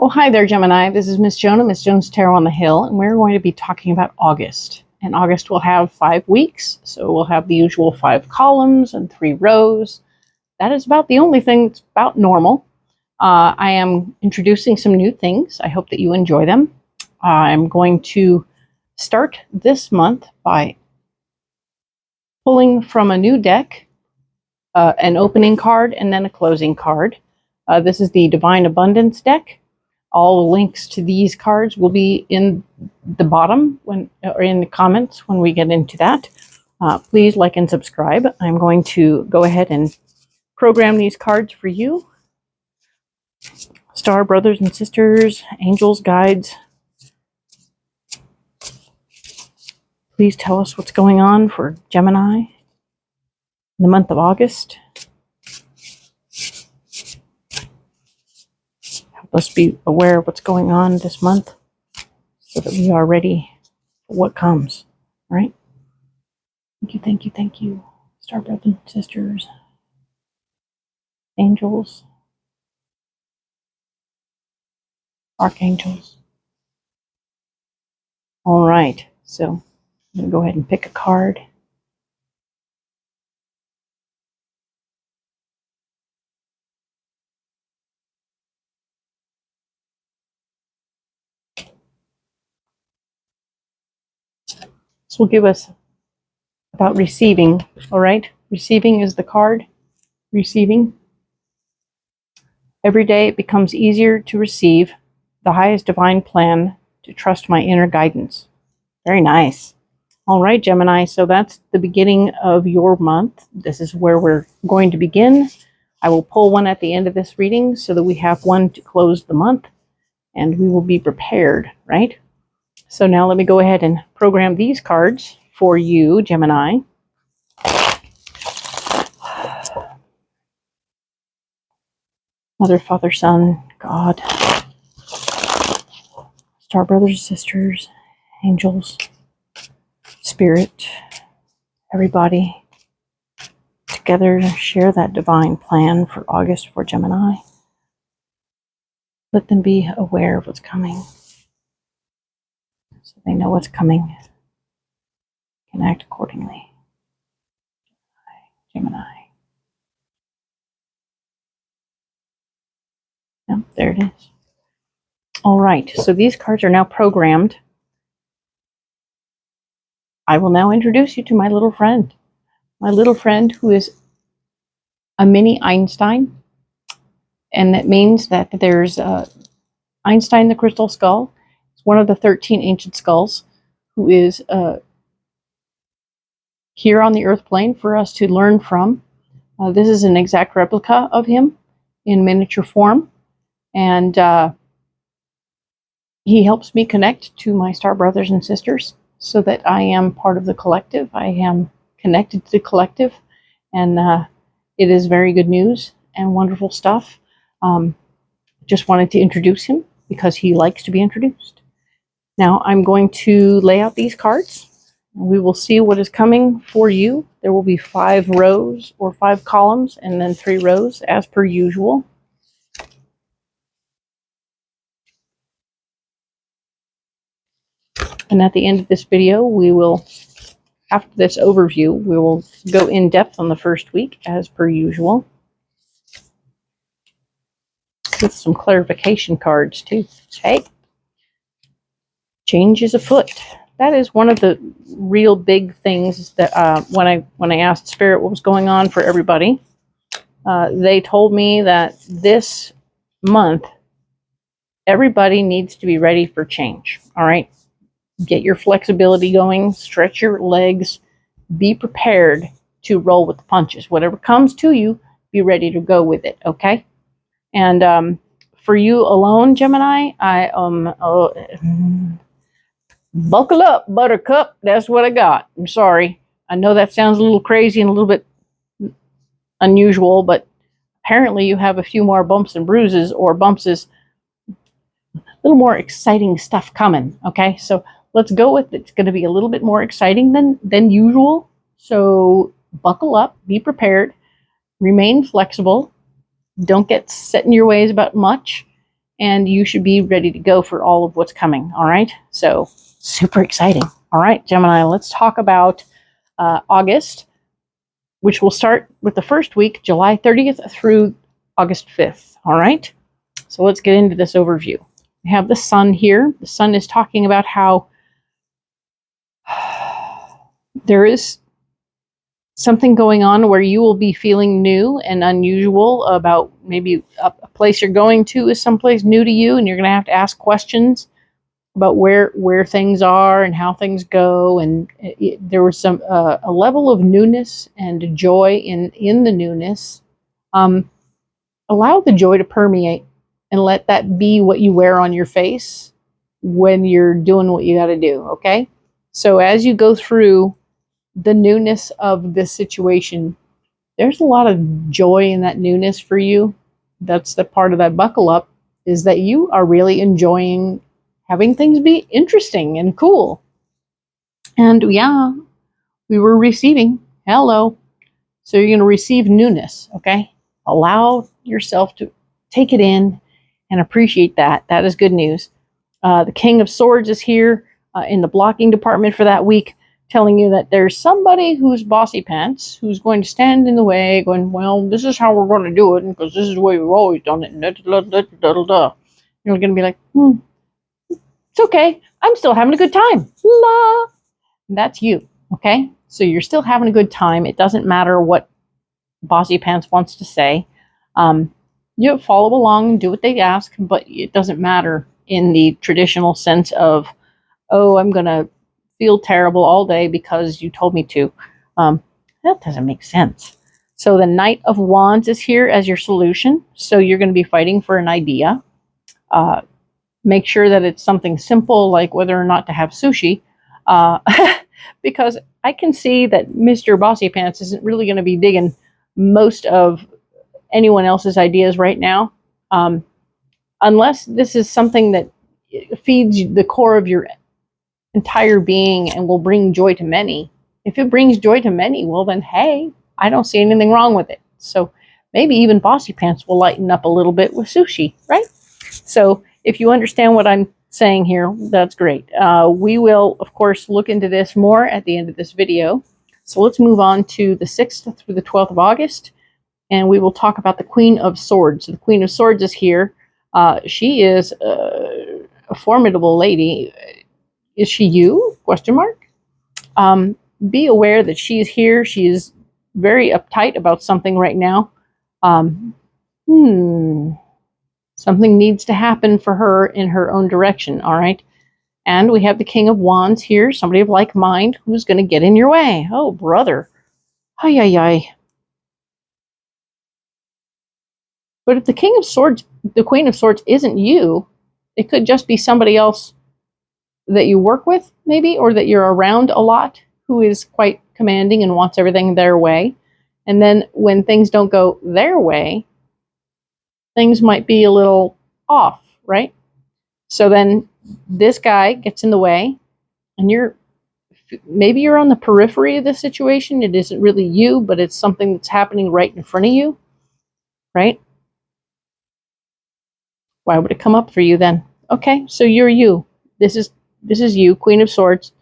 Oh, hi there, Gemini. This is Miss Joan of Miss Joan's Tarot on the Hill, and we're going to be talking about August. And August will have 5 weeks, so we'll have the usual 5 columns and 3 rows. That is about the only thing that's about normal. I am introducing some new things. I hope that you enjoy them. I'm going to start this month by pulling from a new deck, an opening card and then a closing card. This is the Devine Abundance deck. All the links to these cards will be in the bottom or in the comments when we get into that. Please like and subscribe. I'm going to go ahead and program these cards for you. Star brothers and sisters, angels, guides. Please tell us what's going on for Gemini in the month of August. Let's be aware of what's going on this month so that we are ready for what comes, right? Thank you, thank you, thank you. Star brothers and sisters, angels, archangels. All right, so I'm going to go ahead and pick a card. This will give us about receiving, all right? Receiving is the card. Receiving. Every day it becomes easier to receive the highest divine plan, to trust my inner guidance. Very nice. All right, Gemini, so that's the beginning of your month. This is where we're going to begin. I will pull one at the end of this reading so that we have one to close the month, and we will be prepared, right? So now let me go ahead and program these cards for you, Gemini. Mother, Father, Son, God, star brothers, sisters, angels, Spirit, everybody together share that divine plan for August for Gemini. Let them be aware of what's coming so they know what's coming, can act accordingly. Gemini. Yep, there it is. All right, so these cards are now programmed. I will now introduce you to my little friend. My little friend who is a mini Einstein. And that means that there's Einstein the Crystal Skull. It's one of the 13 ancient skulls who is here on the earth plane for us to learn from. This is an exact replica of him in miniature form. And he helps me connect to my star brothers and sisters so that I am part of the collective. I am connected to the collective. And it is very good news and wonderful stuff. Just wanted to introduce him because he likes to be introduced. Now I'm going to lay out these cards. We will see what is coming for you. There will be 5 rows or 5 columns and then 3 rows as per usual. And at the end of this video, we will, after this overview, we will go in depth on the first week as per usual. With some clarification cards too. Okay. Change is afoot. That is one of the real big things that when I asked Spirit what was going on for everybody, they told me that this month everybody needs to be ready for change. All right. Get your flexibility going, stretch your legs, be prepared to roll with the punches. Whatever comes to you, be ready to go with it, okay? And for you alone, Gemini, buckle up, buttercup. That's what I got. I'm sorry. I know that sounds a little crazy and a little bit unusual, but apparently you have a few more bumps and bruises or bumpses, a little more exciting stuff coming, okay? So let's go with it. It's going to be a little bit more exciting than usual. So buckle up, be prepared, remain flexible, don't get set in your ways about much, and you should be ready to go for all of what's coming. All right. So super exciting. All right, Gemini, let's talk about August, which will start with the first week, July 30th through August 5th. All right. So let's get into this overview. We have the sun here. The sun is talking about how there is something going on where you will be feeling new and unusual about maybe a place you're going to is someplace new to you, and you're going to have to ask questions about where things are and how things go. And there was some a level of newness and joy in the newness. Allow the joy to permeate and let that be what you wear on your face when you're doing what you got to do. Okay. So as you go through the newness of this situation, there's a lot of joy in that newness for you. That's the part of that buckle up, is that you are really enjoying having things be interesting and cool. And yeah, we were receiving. Hello. So you're going to receive newness. Okay. Allow yourself to take it in and appreciate that. That is good news. The King of Swords is here in the blocking department for that week, telling you that there's somebody who's bossy pants, who's going to stand in the way, going, well, this is how we're going to do it, because this is the way we've always done it. You're going to be like, it's okay. I'm still having a good time. La. That's you. Okay. So you're still having a good time. It doesn't matter what bossy pants wants to say. You follow along and do what they ask, but it doesn't matter in the traditional sense of, oh, I'm going to feel terrible all day because you told me to. That doesn't make sense. So the Knight of Wands is here as your solution. So you're going to be fighting for an idea. Make sure that it's something simple, like whether or not to have sushi, because I can see that Mr. Bossy Pants isn't really going to be digging most of anyone else's ideas right now, unless this is something that feeds the core of your entire being and will bring joy to many. If it brings joy to many, well then, hey, I don't see anything wrong with it. So maybe even Bossy Pants will lighten up a little bit with sushi, right? So if you understand what I'm saying here, that's great. We will, of course, look into this more at the end of this video. So let's move on to the 6th through the 12th of August, and we will talk about the Queen of Swords. The Queen of Swords is here. She is a formidable lady. Is she you? Question mark. Be aware that she is here. She is very uptight about something right now. Something needs to happen for her in her own direction, all right? And we have the King of Wands here, somebody of like mind who's going to get in your way. Oh, brother. Ay, ay, ay. But if the King of Swords, the Queen of Swords isn't you, it could just be somebody else that you work with, maybe, or that you're around a lot, who is quite commanding and wants everything their way. And then when things don't go their way, things might be a little off, right? So then this guy gets in the way, and maybe you're on the periphery of the situation. It isn't really you, but it's something that's happening right in front of you, right? Why would it come up for you then? Okay, so you're you. This is you, Queen of Swords.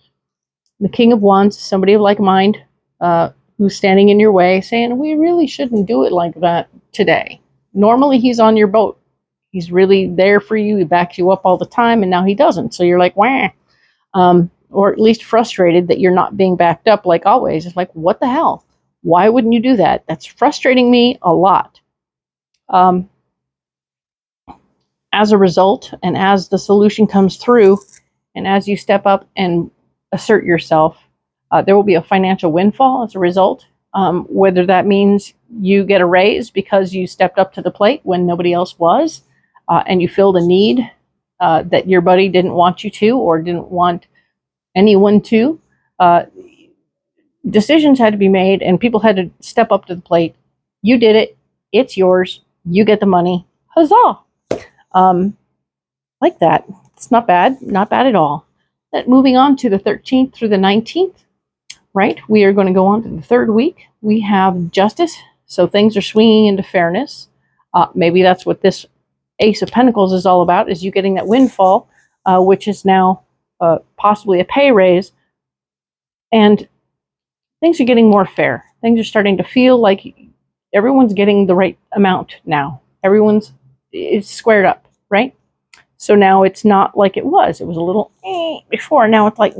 The King of Wands, somebody of like mind, who's standing in your way, saying, we really shouldn't do it like that today. Normally he's on your boat. He's really there for you. He backs you up all the time, and now he doesn't. So you're like, wah. Or at least frustrated that you're not being backed up like always. It's like, what the hell? Why wouldn't you do that? That's frustrating me a lot. As a result, and as the solution comes through, and as you step up and assert yourself, there will be a financial windfall as a result. Whether that means you get a raise because you stepped up to the plate when nobody else was, and you filled a need that your buddy didn't want you to, or didn't want anyone to. Decisions had to be made, and people had to step up to the plate. You did it. It's yours. You get the money. Huzzah! Like that. It's not bad. Not bad at all. Moving on to the 13th through the 19th, right? We are going to go on to the third week. We have justice. So things are swinging into fairness. Maybe that's what this Ace of Pentacles is all about is you getting that windfall, which is now possibly a pay raise, and things are getting more fair. Things are starting to feel like everyone's getting the right amount now. It's squared up, right? So now it's not like it was. It was a little before. Now it's like,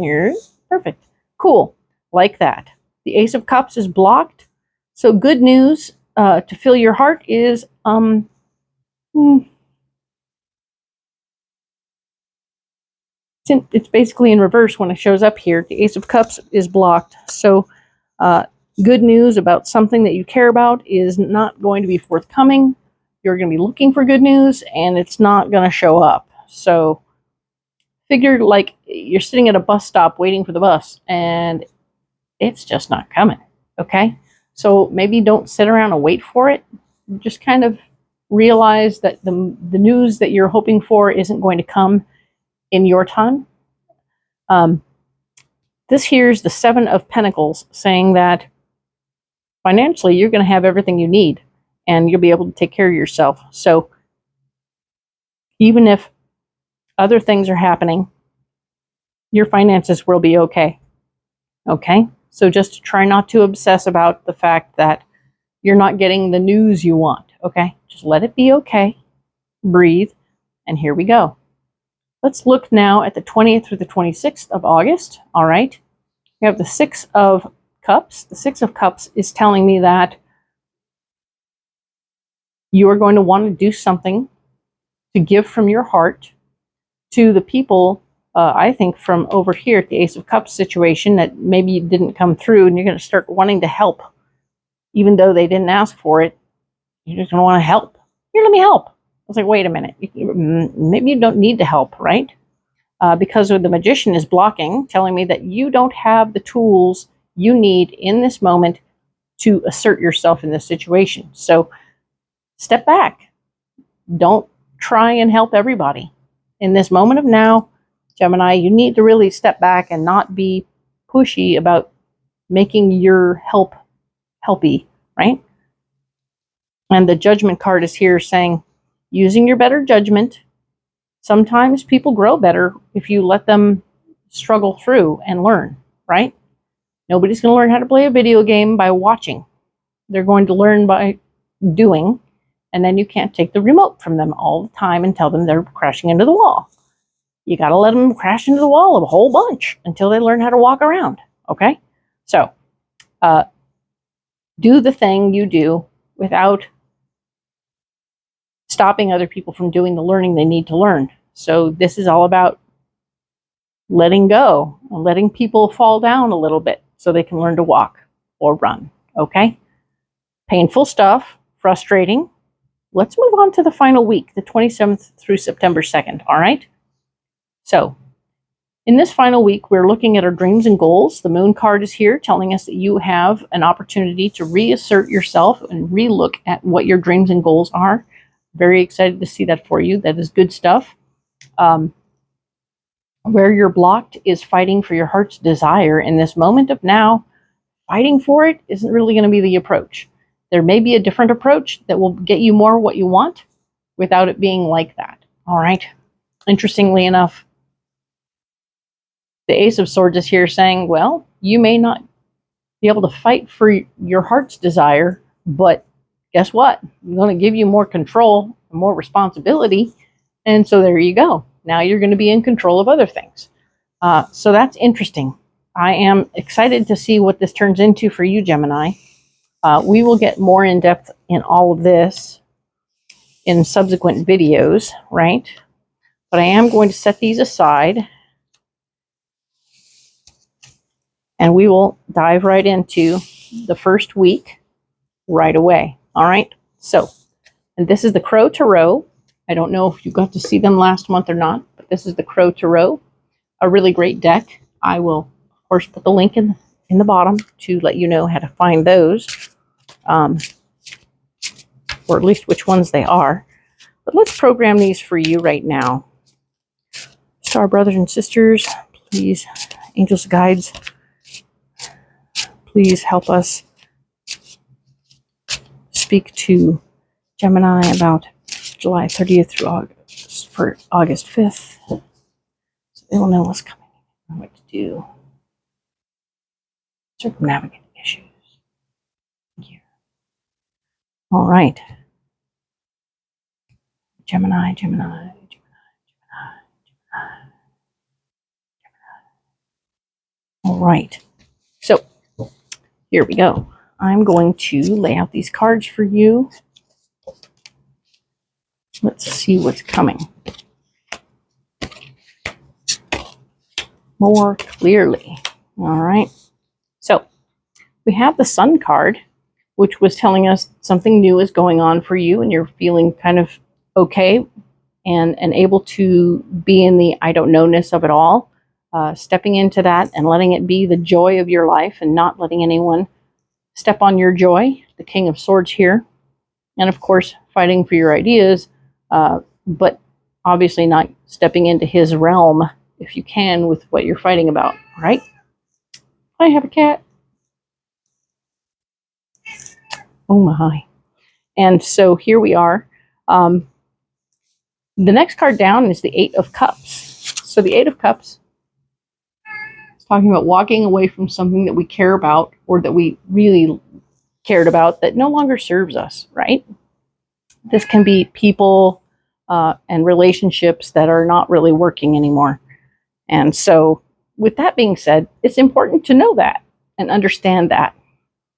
perfect. Cool. Like that. The Ace of Cups is blocked. So good news to fill your heart is it's basically in reverse when it shows up here. The Ace of Cups is blocked. So good news about something that you care about is not going to be forthcoming. You're going to be looking for good news, and it's not going to show up. So figure like you're sitting at a bus stop waiting for the bus, and it's just not coming, okay? So maybe don't sit around and wait for it. Just kind of realize that the news that you're hoping for isn't going to come in your time. This here's the Seven of Pentacles saying that financially you're going to have everything you need and you'll be able to take care of yourself. So even if other things are happening, your finances will be okay. Okay? So just try not to obsess about the fact that you're not getting the news you want. Okay? Just let it be okay. Breathe. And here we go. Let's look now at the 20th through the 26th of August. All right. We have the Six of Cups. The Six of Cups is telling me that you are going to want to do something to give from your heart to the people, I think, from over here at the Ace of Cups situation that maybe didn't come through, and you're going to start wanting to help. Even though they didn't ask for it, you're just going to want to help. Here, let me help. I was like, wait a minute. Maybe you don't need to help, right? Because the Magician is blocking, telling me that you don't have the tools you need in this moment to assert yourself in this situation. So step back. Don't try and help everybody. In this moment of now, Gemini, you need to really step back and not be pushy about making your help helpy, right? And the Judgment card is here saying, using your better judgment, sometimes people grow better if you let them struggle through and learn, right? Nobody's going to learn how to play a video game by watching. They're going to learn by doing, and then you can't take the remote from them all the time and tell them they're crashing into the wall. You got to let them crash into the wall a whole bunch until they learn how to walk around, okay? So, do the thing you do without stopping other people from doing the learning they need to learn. So this is all about letting go and letting people fall down a little bit so they can learn to walk or run, okay? Painful stuff, frustrating. Let's move on to the final week, the 27th through September 2nd, all right? So in this final week, we're looking at our dreams and goals. The Moon card is here telling us that you have an opportunity to reassert yourself and relook at what your dreams and goals are. Very excited to see that for you. That is good stuff. Where you're blocked is fighting for your heart's desire. In this moment of now, fighting for it isn't really going to be the approach. There may be a different approach that will get you more what you want without it being like that. All right. Interestingly enough, the Ace of Swords is here saying, well, you may not be able to fight for your heart's desire, but guess what? I'm going to give you more control, more responsibility. And so there you go. Now you're going to be in control of other things. So that's interesting. I am excited to see what this turns into for you, Gemini. We will get more in depth in all of this in subsequent videos, right? But I am going to set these aside. And we will dive right into the first week right away. All right. So, and this is the Crow Tarot. I don't know if you got to see them last month or not, but this is the Crow Tarot, a really great deck. I will, of course, put the link in the bottom to let you know how to find those, or at least which ones they are. But let's program these for you right now. Star brothers and sisters, please, angels, guides, please help us speak to Gemini about July 30th through August 5th. So they will know what's coming and what to do. Circumnavigate issues. Here. All right. Gemini. All right. So here we go. I'm going to lay out these cards for you. Let's see what's coming more clearly. All right. So we have the Sun card, which was telling us something new is going on for you and you're feeling kind of okay and able to be in the I don't know-ness of it all, stepping into that and letting it be the joy of your life and not letting anyone step on your joy. The King of Swords here. And of course, fighting for your ideas, but obviously not stepping into his realm if you can with what you're fighting about, right? I have a cat. Oh my. And so here we are. The next card down is the Eight of Cups. So the Eight of Cups is talking about walking away from something that we care about or that we really cared about that no longer serves us, right? This can be people and relationships that are not really working anymore. And so with that being said, it's important to know that and understand that.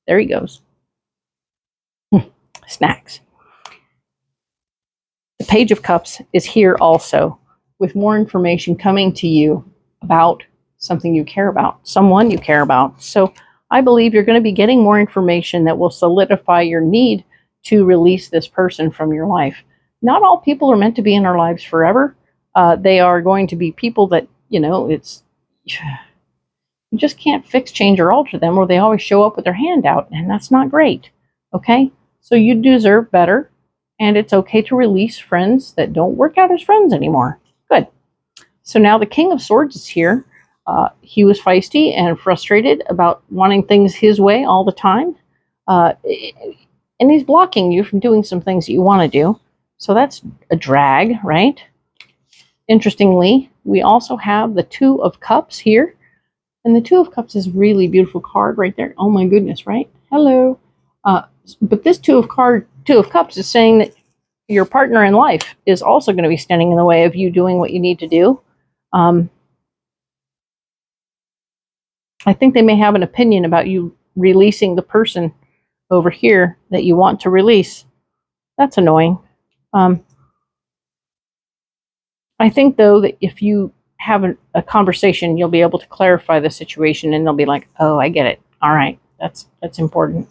There he goes. Snacks. The Page of Cups is here also with more information coming to you about something you care about, someone you care about. So I believe you're going to be getting more information that will solidify your need to release this person from your life. Not all people are meant to be in our lives forever. They are going to be people that, you just can't fix, change, or alter them, or they always show up with their hand out, and that's not great. Okay? So you deserve better, and it's okay to release friends that don't work out as friends anymore. Good. So now the King of Swords is here. He was feisty and frustrated about wanting things his way all the time. And he's blocking you from doing some things that you want to do. So that's a drag, right? Interestingly, we also have the Two of Cups here. And the Two of Cups is a really beautiful card right there. Oh my goodness, right? Hello. But this Two of Cups is saying that your partner in life is also going to be standing in the way of you doing what you need to do. I think they may have an opinion about you releasing the person over here that you want to release. That's annoying. I think, though, that if you have a conversation, you'll be able to clarify the situation and they'll be like, oh, I get it. All right, that's important.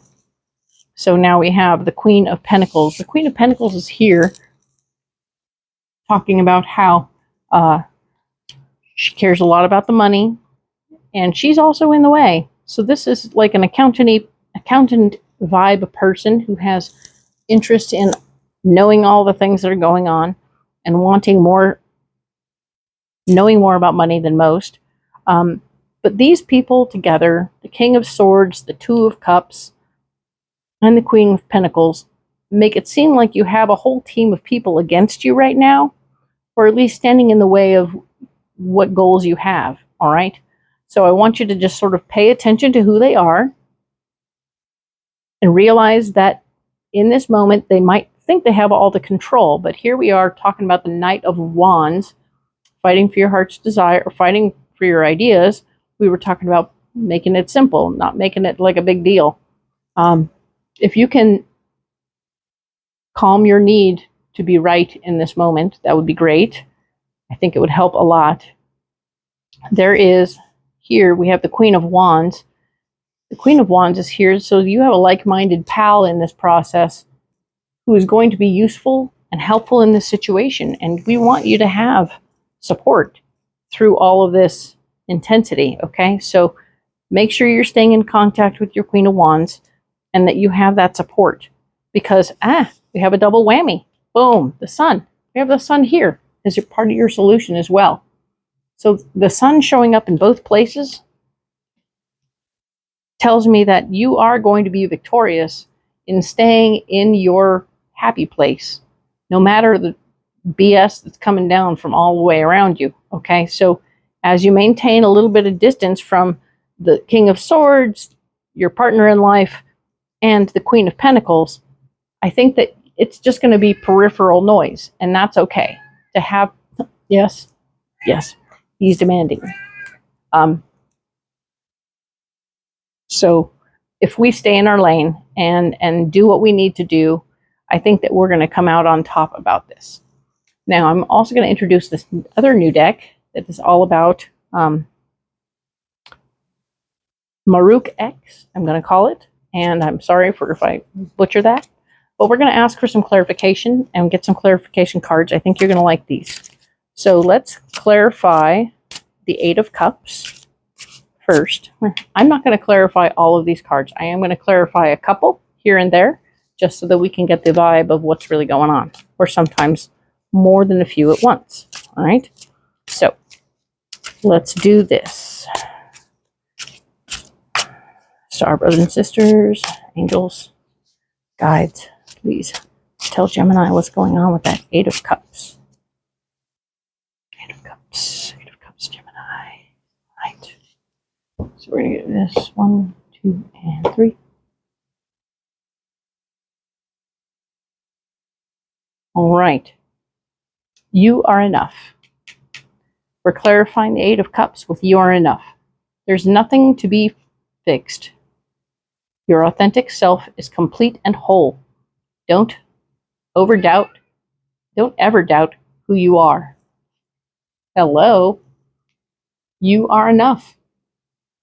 So now we have the Queen of Pentacles. The Queen of Pentacles is here talking about how she cares a lot about the money and she's also in the way. So this is like an accountant vibe person who has interest in knowing all the things that are going on and wanting more, knowing more about money than most. But these people together, the King of Swords, the Two of Cups, and the Queen of Pentacles, make it seem like you have a whole team of people against you right now, or at least standing in the way of what goals you have, all right? So I want you to just sort of pay attention to who they are and realize that in this moment, they might think they have all the control, but here we are talking about the Knight of Wands, fighting for your heart's desire, or fighting for your ideas. We were talking about making it simple, not making it like a big deal. If you can calm your need to be right in this moment, that would be great. I think it would help a lot. There is, here we have the Queen of Wands. The Queen of Wands is here, so you have a like-minded pal in this process who is going to be useful and helpful in this situation. And we want you to have support through all of this intensity, okay? So make sure you're staying in contact with your Queen of Wands and that you have that support because, we have a double whammy. Boom, the Sun. We have the Sun here as a part of your solution as well. So the Sun showing up in both places tells me that you are going to be victorious in staying in your happy place no matter the BS that's coming down from all the way around you. Okay, so as you maintain a little bit of distance from the King of Swords, your partner in life, and the Queen of Pentacles, I think that it's just going to be peripheral noise, and that's okay to have. Yes, yes, he's demanding. So if we stay in our lane and do what we need to do, I think that we're going to come out on top about this. Now, I'm also going to introduce this other new deck that is all about MAHRUKH X, I'm going to call it. And I'm sorry if I butcher that. But we're going to ask for some clarification and get some clarification cards. I think you're going to like these. So let's clarify the Eight of Cups first. I'm not going to clarify all of these cards. I am going to clarify a couple here and there, just so that we can get the vibe of what's really going on, or sometimes more than a few at once. All right, so let's do this. Star brothers and sisters, angels, guides, please tell Gemini what's going on with that Eight of Cups. Eight of Cups, Eight of Cups, Gemini. Right. So we're going to get this 1, 2, and 3. All right. You are enough. We're clarifying the Eight of Cups with you are enough. There's nothing to be fixed. Your authentic self is complete and whole. Don't ever doubt who you are. Hello. You are enough.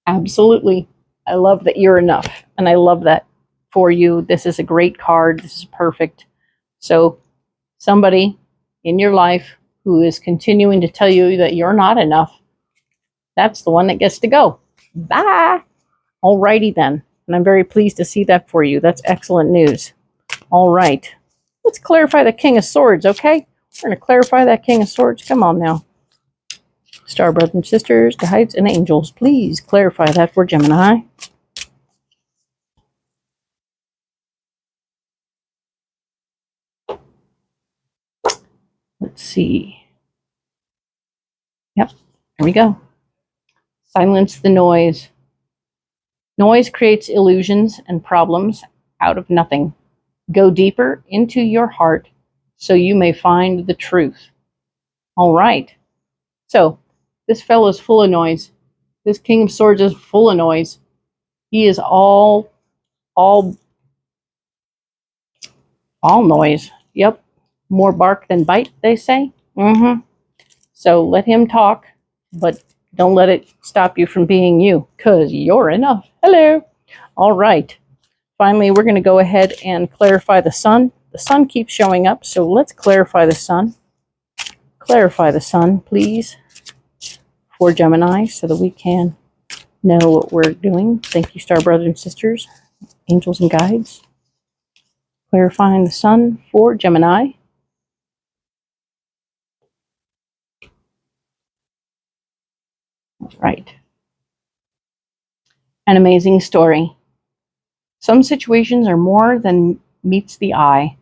Absolutely. I love that you're enough. And I love that for you. This is a great card. This is perfect. So somebody in your life who is continuing to tell you that you're not enough, that's the one that gets to go. Bye. Alrighty then. And I'm very pleased to see that for you. That's excellent news. All right. Let's clarify the King of Swords, okay? We're going to clarify that King of Swords. Come on now. Star brothers and sisters, guides, and angels, please clarify that for Gemini. Let's see. Yep, here we go. Silence the noise. Noise creates illusions and problems out of nothing. Go deeper into your heart so you may find the truth. All right. So this fellow's full of noise. This King of Swords is full of noise. He is all noise. Yep. More bark than bite, they say. So let him talk, but don't let it stop you from being you, because you're enough. Hello. All right. Finally, we're going to go ahead and clarify the sun. The sun keeps showing up, so let's clarify the sun. Clarify the sun, please, for Gemini, so that we can know what we're doing. Thank you, Star brothers and sisters, angels and guides. Clarifying the sun for Gemini. Right. An amazing story. Some situations are more than meets the eye.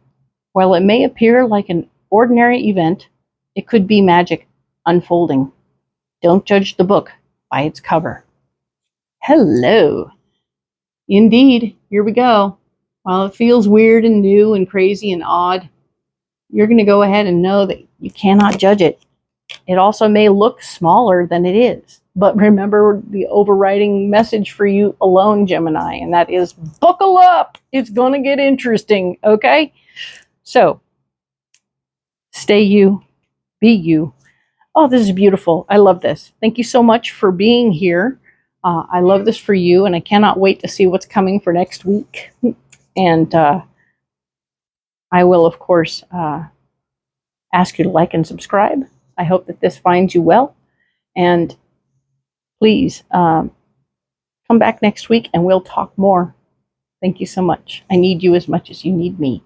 While it may appear like an ordinary event, it could be magic unfolding. Don't judge the book by its cover. Hello. Indeed, here we go. While it feels weird and new and crazy and odd, you're going to go ahead and know that you cannot judge it. It also may look smaller than it is. But remember the overriding message for you alone, Gemini, and that is buckle up. It's going to get interesting, okay? So, stay you, be you. Oh, this is beautiful. I love this. Thank you so much for being here. I love this for you, and I cannot wait to see what's coming for next week. And I will, of course, ask you to like and subscribe. I hope that this finds you well. And please come back next week, and we'll talk more. Thank you so much. I need you as much as you need me.